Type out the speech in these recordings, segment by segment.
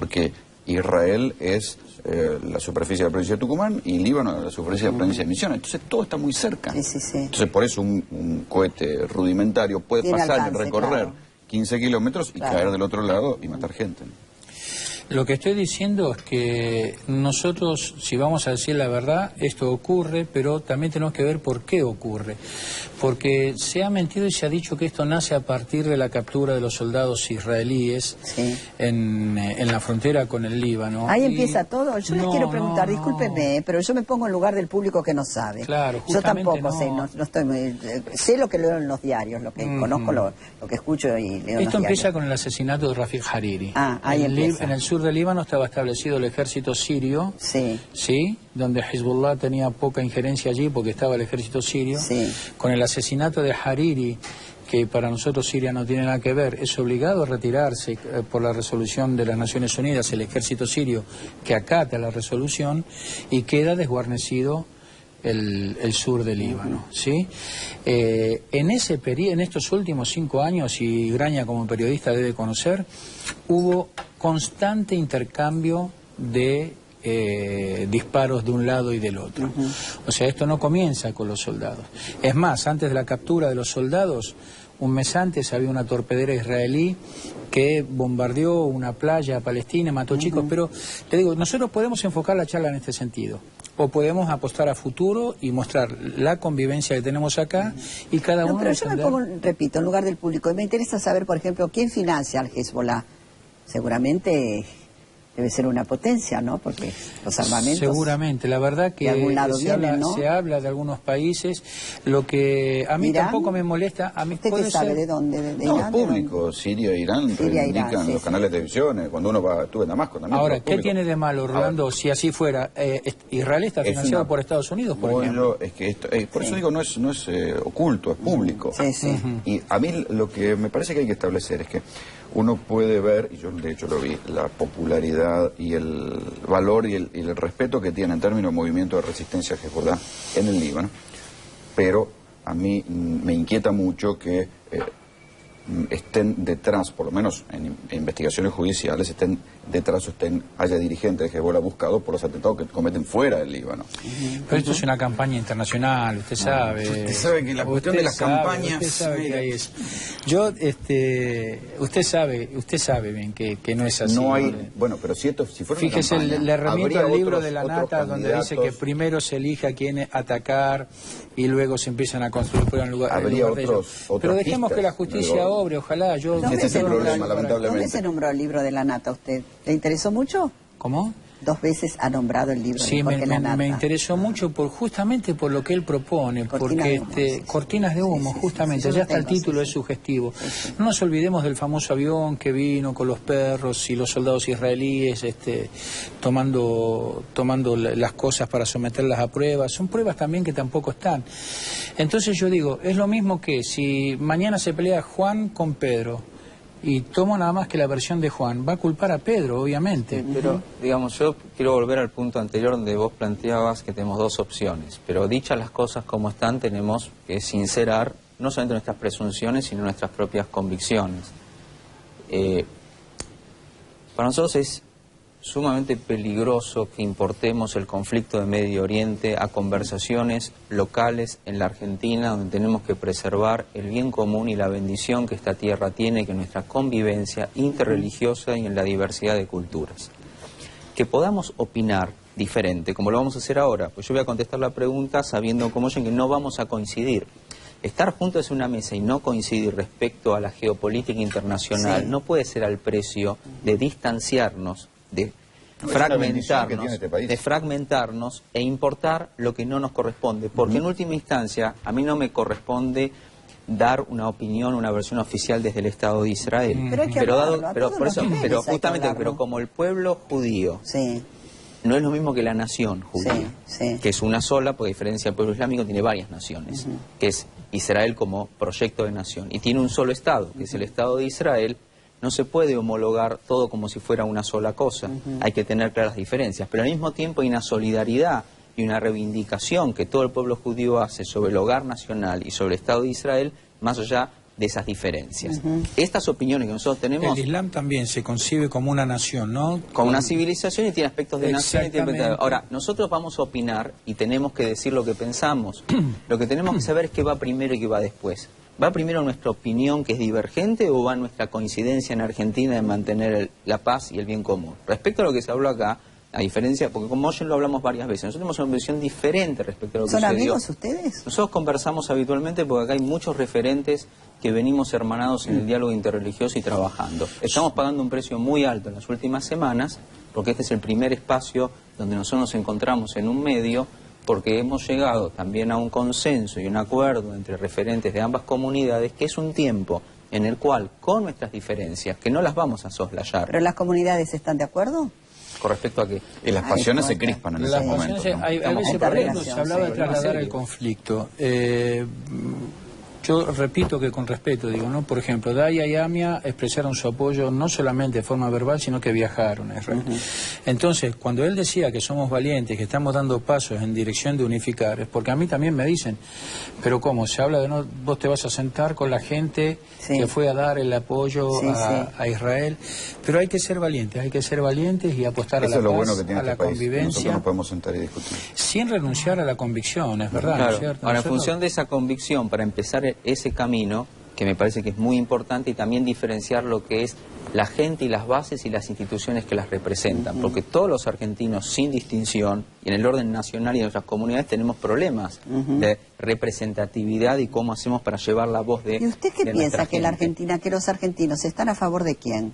porque Israel es la superficie de la provincia de Tucumán y Líbano la superficie de la provincia de Misiones. Entonces todo está muy cerca. Entonces por eso un cohete rudimentario puede pasar y recorrer 15 kilómetros y caer del otro lado y matar gente, ¿no? Lo que estoy diciendo es que nosotros, si vamos a decir la verdad, esto ocurre, pero también tenemos que ver por qué ocurre. Porque se ha mentido y se ha dicho que esto nace a partir de la captura de los soldados israelíes en la frontera con el Líbano. Ahí empieza todo. Yo les quiero preguntar, discúlpenme, pero yo me pongo en lugar del público que no sabe. Claro, yo tampoco sé, no estoy muy, sé lo que leo en los diarios, lo que conozco, lo que escucho y leo en Esto los empieza diarios. con el asesinato de Rafik Hariri. Ahí empieza. En el sur del Líbano estaba establecido el ejército sirio, donde Hezbollah tenía poca injerencia allí porque estaba el ejército sirio. Con el asesinato de Hariri, que para nosotros Siria no tiene nada que ver, es obligado a retirarse por la resolución de las Naciones Unidas el ejército sirio que acata la resolución y queda desguarnecido el sur del Líbano, en ese en estos últimos 5 años, y Graña como periodista debe conocer, hubo constante intercambio de disparos de un lado y del otro. O sea, esto no comienza con los soldados. Es más, antes de la captura de los soldados, un mes antes había una torpedera israelí que bombardeó una playa palestina, mató chicos, pero te digo, nosotros podemos enfocar la charla en este sentido. O podemos apostar a futuro y mostrar la convivencia que tenemos acá y cada uno... Pero yo me pongo, repito, en lugar del público. Y me interesa saber, por ejemplo, quién financia al Hezbollah. Seguramente debe ser una potencia, ¿no? Porque los armamentos... Seguramente, la verdad que se habla de algunos países, lo que a mí tampoco me molesta... A mí ¿Usted qué sabe de dónde? No, es público, Siria, Irán, indican los canales de televisión, cuando uno va, estuve en Damasco también. Ahora, ¿qué tiene de malo, Rolando, si así fuera? Israel está financiado por Estados Unidos, por ejemplo. Es que esto, por eso digo, no es oculto, es público. Y a mí lo que me parece que hay que establecer es que uno puede ver, y yo de hecho lo vi, la popularidad y el valor y el respeto que tiene en términos de movimiento de resistencia a Hezbollah en el Líbano, pero a mí me inquieta mucho que estén detrás, por lo menos en investigaciones judiciales, estén detrás o haya dirigentes de Hezbollah buscados por los atentados que cometen fuera del Líbano. Pero esto es una campaña internacional, usted sabe. Usted sabe que la cuestión de las campañas... Usted sabe que hay eso. Yo, usted sabe bien que no es así. No hay, bueno, pero si fuera fíjese, una campaña, le remito al libro de la Nata, donde candidatos, dice que primero se elige a quién atacar y luego se empiezan a construir fuera en lugar de ellos. Pero dejemos que la justicia obre, ojalá. Ese es el problema, lamentablemente. ¿Dónde se nombró el libro de la Nata a usted? ¿Le interesó mucho? ¿Cómo? 2 veces ha nombrado el libro de Jorge Lanata. Me interesó mucho justamente por lo que él propone, Cortinas de Humo, justamente, ya hasta el título es sugestivo. No nos olvidemos del famoso avión que vino con los perros y los soldados israelíes tomando las cosas para someterlas a pruebas. Son pruebas también que tampoco están. Entonces yo digo, es lo mismo que si mañana se pelea Juan con Pedro, y tomo nada más que la versión de Juan, va a culpar a Pedro, obviamente. Pero, digamos, yo quiero volver al punto anterior donde vos planteabas que tenemos 2 opciones. Pero dichas las cosas como están, tenemos que sincerar no solamente nuestras presunciones, sino nuestras propias convicciones. Para nosotros es sumamente peligroso que importemos el conflicto de Medio Oriente a conversaciones locales en la Argentina, donde tenemos que preservar el bien común y la bendición que esta tierra tiene, que es nuestra convivencia interreligiosa y en la diversidad de culturas. Que podamos opinar diferente, como lo vamos a hacer ahora, pues yo voy a contestar la pregunta sabiendo como yo que no vamos a coincidir. Estar juntos en una mesa y no coincidir respecto a la geopolítica internacional no puede ser al precio de distanciarnos, de fragmentarnos e importar lo que no nos corresponde, porque en última instancia a mí no me corresponde dar una opinión, una versión oficial desde el Estado de Israel. Pero como el pueblo judío no es lo mismo que la nación judía, que es una sola, porque a diferencia del pueblo islámico tiene varias naciones, que es Israel como proyecto de nación, y tiene un solo Estado, que es el Estado de Israel. No se puede homologar todo como si fuera una sola cosa, hay que tener claras diferencias, pero al mismo tiempo hay una solidaridad y una reivindicación que todo el pueblo judío hace sobre el hogar nacional y sobre el Estado de Israel, más allá de esas diferencias. Estas opiniones que nosotros tenemos... El Islam también se concibe como una nación, ¿no? Como una civilización y tiene aspectos de nación. Ahora, nosotros vamos a opinar y tenemos que decir lo que pensamos. Lo que tenemos que saber es qué va primero y qué va después. ¿Va primero nuestra opinión, que es divergente, o va nuestra coincidencia en Argentina de mantener la paz y el bien común? Respecto a lo que se habló acá, a diferencia, porque con Moyen lo hablamos varias veces, nosotros tenemos una visión diferente respecto a lo que sucedió. ¿Son amigos ustedes? Nosotros conversamos habitualmente porque acá hay muchos referentes que venimos hermanados en el diálogo interreligioso y trabajando. Estamos pagando un precio muy alto en las últimas semanas, porque este es el primer espacio donde nosotros nos encontramos en un medio, porque hemos llegado también a un consenso y un acuerdo entre referentes de ambas comunidades, que es un tiempo en el cual, con nuestras diferencias, que no las vamos a soslayar. ¿Pero las comunidades están de acuerdo? ¿Con respecto a qué? Y las pasiones se crispan en esos momentos, ¿no? Hay veces, por ejemplo, se hablaba de trasladar el conflicto. Yo repito que con respeto, digo, ¿no? Por ejemplo, Daya y Amia expresaron su apoyo no solamente de forma verbal, sino que viajaron a Israel. Entonces, cuando él decía que somos valientes, que estamos dando pasos en dirección de unificar, es porque a mí también me dicen, pero ¿cómo? Se habla de no, vos te vas a sentar con la gente que fue a dar el apoyo a Israel, pero hay que ser valientes y apostar a la paz, a la convivencia. Nosotros no podemos sentar y discutir. Sin renunciar a la convicción, es verdad, claro. ¿no es cierto? Ahora, en función de esa convicción, para empezar ese camino, que me parece que es muy importante, y también diferenciar lo que es la gente y las bases y las instituciones que las representan, porque todos los argentinos, sin distinción, y en el orden nacional y en nuestras comunidades, tenemos problemas de representatividad y cómo hacemos para llevar la voz de... ¿Y usted qué piensa que la Argentina, que los argentinos están a favor de quién?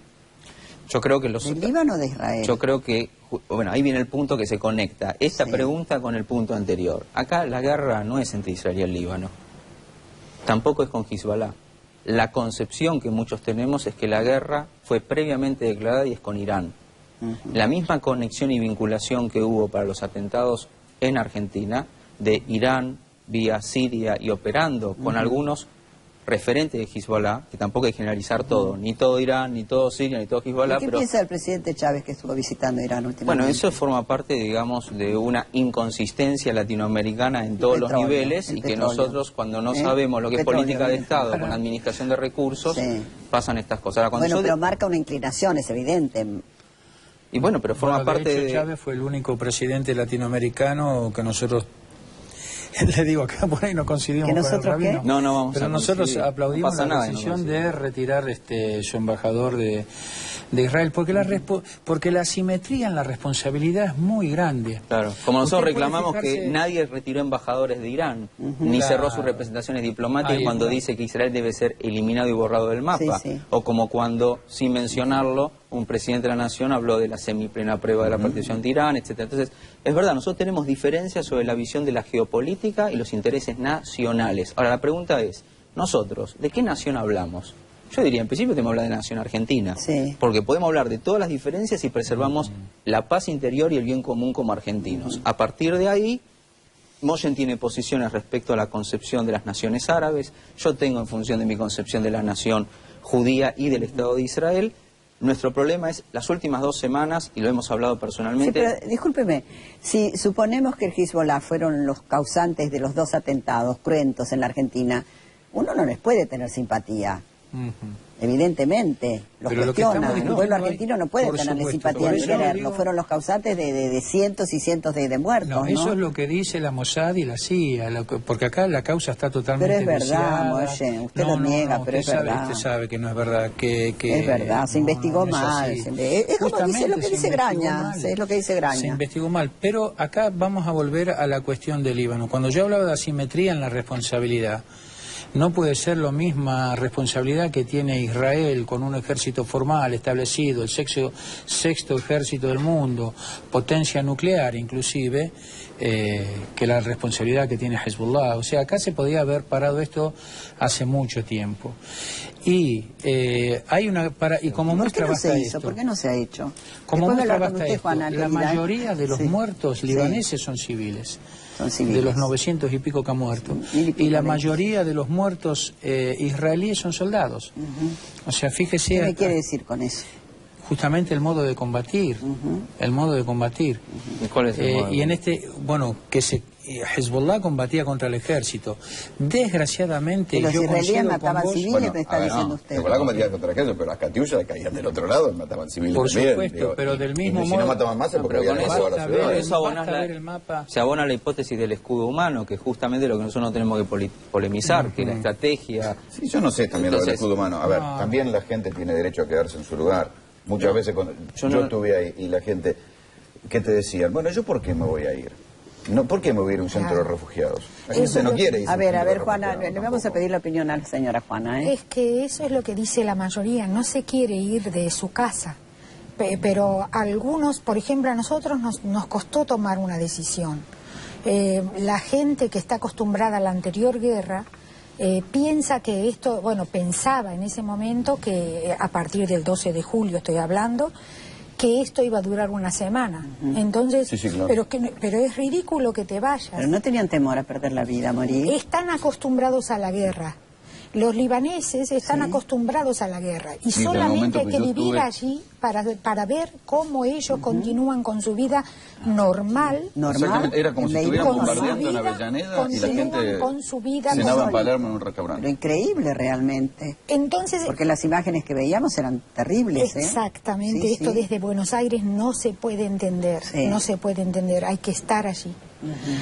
Yo creo que los... ¿Del Líbano o de Israel? Yo creo que, bueno, ahí viene el punto que se conecta esta pregunta con el punto anterior. Acá la guerra no es entre Israel y el Líbano, tampoco es con Hezbollah. La concepción que muchos tenemos es que la guerra fue previamente declarada y es con Irán. La misma conexión y vinculación que hubo para los atentados en Argentina, de Irán vía Siria y operando con algunos referentes de Hezbollah, que tampoco hay que generalizar todo, ni todo Irán, ni todo Siria, ni todo Hezbollah. ¿Qué piensa el presidente Chávez, que estuvo visitando Irán últimamente? Bueno, eso forma parte, digamos, de una inconsistencia latinoamericana en todos los niveles, y que nosotros, cuando no sabemos lo que es política de Estado con administración de recursos, pasan estas cosas. Ahora, bueno, pero marca una inclinación, es evidente. Y bueno, pero forma parte de... Chávez fue el único presidente latinoamericano que nosotros... Le digo, acá por ahí no coincidimos con el rabino. No, vamos pero nosotros aplaudimos la decisión de retirar su embajador de Israel, porque la asimetría en la responsabilidad es muy grande. Claro, como nosotros reclamamos que nadie retiró embajadores de Irán, ni cerró sus representaciones diplomáticas cuando dice que Israel debe ser eliminado y borrado del mapa, o como cuando, sin mencionarlo, un presidente de la nación habló de la semiplena prueba de la partición de Irán, etcétera. Entonces, es verdad, nosotros tenemos diferencias sobre la visión de la geopolítica y los intereses nacionales. Ahora, la pregunta es, nosotros, ¿de qué nación hablamos? Yo diría, en principio tenemos que hablar de nación argentina, porque podemos hablar de todas las diferencias y preservamos la paz interior y el bien común como argentinos. A partir de ahí, Moyen tiene posiciones respecto a la concepción de las naciones árabes, yo tengo en función de mi concepción de la nación judía y del Estado de Israel. Nuestro problema es las últimas 2 semanas, y lo hemos hablado personalmente... Sí, pero discúlpeme, si suponemos que el Hezbollah fueron los causantes de los 2 atentados cruentos en la Argentina, uno no les puede tener simpatía. Evidentemente, los cuestiona. El pueblo argentino no puede tenerle simpatía ni quererlo. Fueron los causantes de cientos y cientos de muertos. No, eso es lo que dice la Mossad y la CIA, porque acá la causa está totalmente Pero es verdad, Moyen, usted lo niega, pero es verdad. Usted sabe que no es verdad. Es verdad, se investigó mal. Es como dice lo que dice Graña. Es lo que dice Graña. Se investigó mal, pero acá vamos a volver a la cuestión del Líbano. Cuando yo hablaba de asimetría en la responsabilidad, no puede ser la misma responsabilidad que tiene Israel con un ejército formal establecido, el sexto ejército del mundo, potencia nuclear inclusive, que la responsabilidad que tiene Hezbollah. O sea, acá se podía haber parado esto hace mucho tiempo. Y hay una y como muestra basta esto. ¿Por qué no se ha hecho? Como muestra basta esto, la mayoría de los muertos libaneses son civiles. De los 900 y pico que han muerto. Y la mayoría de los muertos israelíes son soldados. O sea, fíjese... ¿Qué me quiere decir con eso? Justamente el modo de combatir. El modo de combatir. ¿Y cuál es el modo? Y en bueno, que Hezbollah combatía contra el ejército. Desgraciadamente, los israelíes mataban civiles, me está diciendo usted. Hezbollah combatía contra el ejército, pero las Katyusha caían del otro lado y mataban civiles por también. Supuesto, digo, pero del mismo modo... Si no mataban más es porque habían pasado la ciudad. Eso se abona la hipótesis del escudo humano, que es justamente lo que nosotros no tenemos que polemizar, que la estrategia... Sí, yo no sé también lo del escudo humano. A ver, también la gente tiene derecho a quedarse en su lugar. Muchas veces cuando yo estuve ahí y la gente, ¿qué te decían? Bueno, ¿yo por qué me voy a ir? No, ¿por qué me voy a ir a un centro de refugiados? La gente no quiere irse. A ver, Juana, le vamos a pedir la opinión a la señora Juana. Es que eso es lo que dice la mayoría, no se quiere ir de su casa. Pero algunos, por ejemplo, a nosotros nos costó tomar una decisión. La gente que está acostumbrada a la anterior guerra piensa que esto, bueno, pensaba en ese momento que a partir del 12 de julio estoy hablando, que esto iba a durar una semana. Entonces, sí, claro. pero es ridículo que te vayas. Pero no tenían temor a perder la vida, a morir. Están acostumbrados a la guerra. Los libaneses están acostumbrados a la guerra y solamente hay que vivir allí para ver cómo ellos continúan con su vida normal. Era como si estuvieran bombardeando en Avellaneda y la gente con su vida cenaba en Palermo en un restaurante. Pero increíble realmente. Entonces, porque las imágenes que veíamos eran terribles. Exactamente, esto desde Buenos Aires no se puede entender, no se puede entender, hay que estar allí.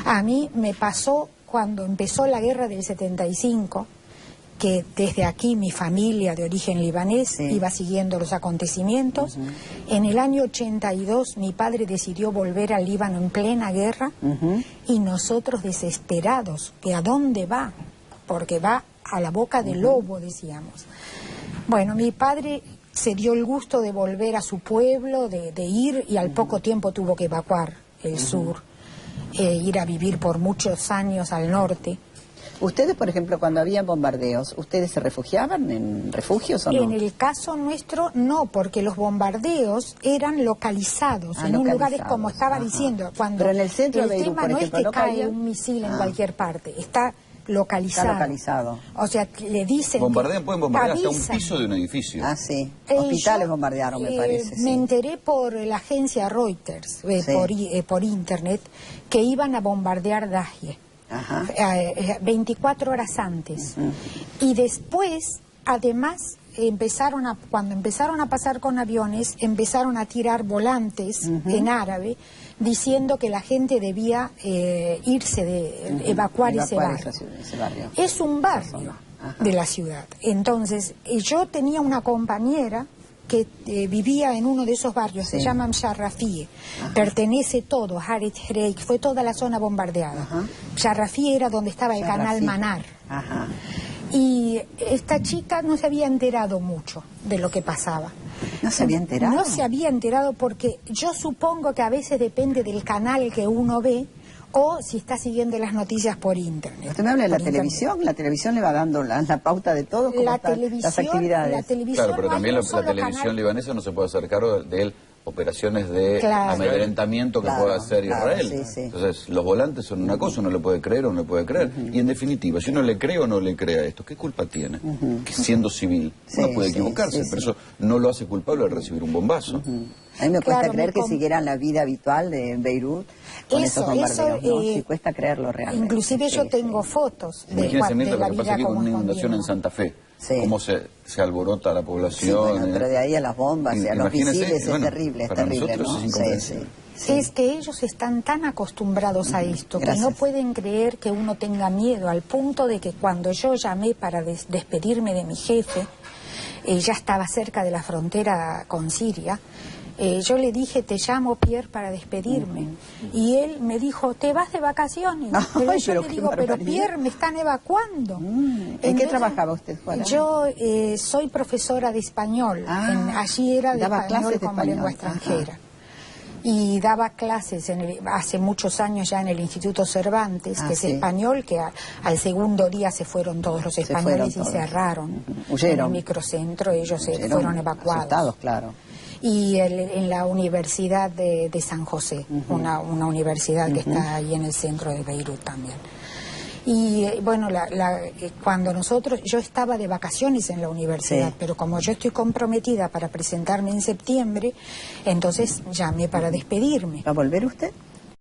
A mí me pasó cuando empezó la guerra del 75, que desde aquí mi familia de origen libanés iba siguiendo los acontecimientos. En el año 82 mi padre decidió volver al Líbano en plena guerra y nosotros desesperados, que a dónde va, porque va a la boca del lobo, decíamos. Bueno, mi padre se dio el gusto de volver a su pueblo, de ir, y al poco tiempo tuvo que evacuar el sur, ir a vivir por muchos años al norte. ¿Ustedes, por ejemplo, cuando había bombardeos, ustedes se refugiaban en refugios o no? En el caso nuestro, no, porque los bombardeos eran localizados, en lugares, como estaba diciendo. Cuando pero en el centro de Beirut, por ejemplo, no es que cae un misil en cualquier parte, está localizado. Está localizado. O sea, le dicen... Pueden bombardear hasta un piso de un edificio. Ah, sí. Hospitales bombardearon, me parece. Me enteré por la agencia Reuters, por internet, que iban a bombardear Dahie. 24 horas antes. Y después, además, cuando empezaron a pasar con aviones, empezaron a tirar volantes en árabe diciendo que la gente debía evacuar ese barrio. Es un barrio de la ciudad. Entonces, yo tenía una compañera que vivía en uno de esos barrios, se llama Sharrafie, pertenece todo, Haret Hreik, fue toda la zona bombardeada. Sharrafie era donde estaba el canal Manar. Y esta chica no se había enterado mucho de lo que pasaba. ¿No se había enterado? No se había enterado porque yo supongo que a veces depende del canal que uno ve o si está siguiendo las noticias por internet. Usted me habla de la televisión, la televisión le va dando la pauta de todo, como las actividades. La televisión, claro, pero también la televisión libanesa no se puede hacer cargo de operaciones de amedrentamiento que pueda hacer Israel. Entonces, los volantes son una cosa, uno le puede creer o no le puede creer. Y en definitiva, si uno le cree o no le cree a esto, ¿qué culpa tiene? Que siendo civil, uno puede equivocarse, pero eso no lo hace culpable de recibir un bombazo. A mí me cuesta creer que siguieran la vida habitual de Beirut con esos bombardeos, ¿no? Sí, cuesta creerlo realmente. Inclusive yo tengo fotos de la vida lo que pasa aquí con una inundación en Santa Fe. Cómo se alborota la población. Pero de ahí a las bombas y a los misiles es terrible, es terrible, ¿no? Es incomprensible. Es que ellos están tan acostumbrados a esto que no pueden creer que uno tenga miedo, al punto de que cuando yo llamé para despedirme de mi jefe, ya estaba cerca de la frontera con Siria, yo le dije, te llamo, Pierre, para despedirme. Y él me dijo, ¿te vas de vacaciones? Pero yo le digo, pero Pierre, me están evacuando. ¿En qué trabajaba usted, Juana? Yo soy profesora de español. Allí era de español como lengua extranjera. Y daba clases hace muchos años ya en el Instituto Cervantes, que es español, que al segundo día se fueron todos los españoles y cerraron. Huyeron. En el microcentro, ellos fueron evacuados. Asustados, claro. Y en la Universidad de San José, una universidad que está ahí en el centro de Beirut también. Y bueno, cuando yo estaba de vacaciones en la universidad, pero como yo estoy comprometida para presentarme en septiembre, entonces llamé para despedirme. ¿Va a volver usted?